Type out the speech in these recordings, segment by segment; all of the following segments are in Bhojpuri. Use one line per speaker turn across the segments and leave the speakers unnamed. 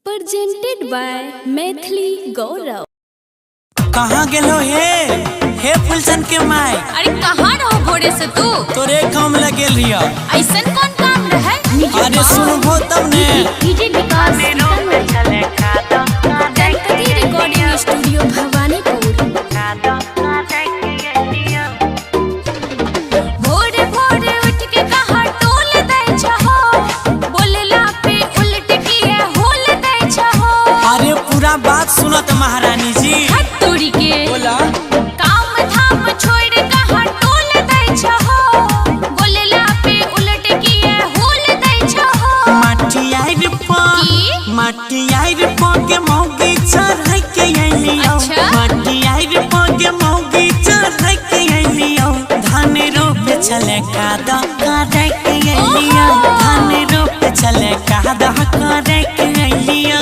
presented by मैथिली गौरव।
कहाँ गेलो हे फुलसन के माई?
अरे कहाँ रहो भोरे से तू?
तोरे काम लगे लिया।
ऐसन कौन काम रहे?
अरे सुनबो तब ने।
डीजे विकास गणपति रिकॉर्डिंग स्टूडियो भवानीपुर।
भोरे भोरे उठ के कहाँ टोल दै छहो? बोलला पे उलट किए होल दै छहो।
अरे पूरा बात सुनत महारानी जी।
हट तोड़ी के
बोला
काम धाम छोड़ कहाँ टोल दै छहो? बोलला पे उलट किए होल दै छहो।
माटी आइर के मौगी चढ़ाई के अइलियो।
अच्छा?
माटी आइर के मौगी चढ़ाई के अइलियो। धान रोपे चले कादा करे के अइलियो। धान रोपे चले कादा करे के अइलियो।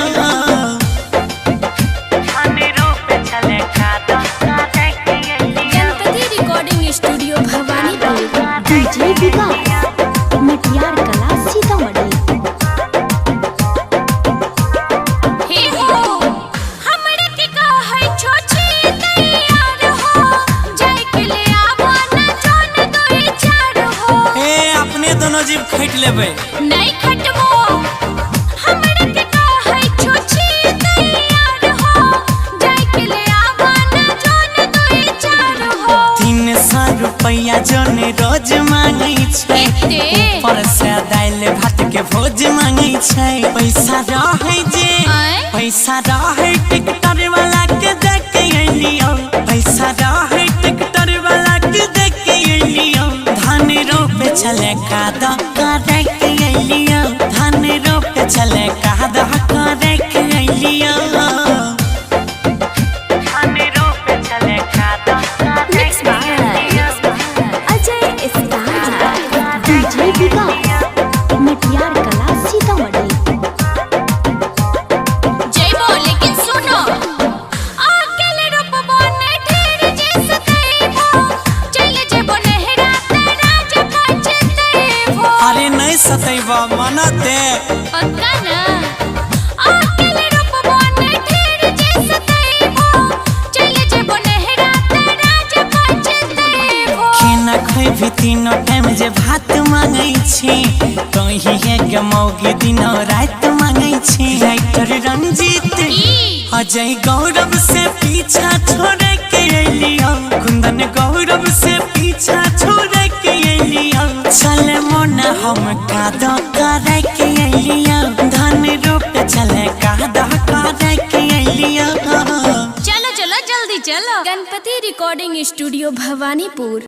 Ganpati recording studio Bhawanipur. DJ Vikas Matiyar Kala Sitamarhi.
हे हो हमरे के कहै छो छी तैयार हो। जाय के ले आवा ना जान दोई चार हो।
अपने दोनों जीव खैट लेबै।
नहीं खटबो हमरे के कहै छो छी तैयार हो। जाय के ले आवा ना जान दोई चार हो।
300 रुपया जोने रोज मांगै छै।
एते?
ऊपर से दाल भात के भोज मांगै छै। पैसा रहै जे
आय?
पैसा रहै टिकटर वाला के देख के अइलियो। पैसा रहै टिकटर वाला के देख के अइलियो। धान रोपे चले कादा करे के अइलियो। धान रोपे चले कादा करे के अइलियो। धान रोपे चले कादा
mix by Ajay star. DJ Vikas Matiyar Kala Sitamarhi.
जइबो लेकिन सुनो अकेले रोपबो ने ढेर जे सतैबो। चल जेबो नहरा तेरा जे पछतैबो।
अरे नहीं सतैबा मनते।
पक्का ना अकेले रोपबो ने ढेर जे सतैबो। चल जेबो नहरा तेरा जे पछतैबो।
खाना खैबी तीनों टाइम जे भात मांगै छी। कहीं एक मौगी दिनों रात मांगै छी। राइटर रंजीत अजय गौरव से पीछा छोड़े के अइलियो। कुंदन गौरव से पीछा छोड़े के अइलियो। चले मोना हम कादा करे के अइलियो। धान रोपे चले कादा करे के अइलियो।
चलो चलो जल्दी चलो।
Ganpati recording studio Bhawanipur.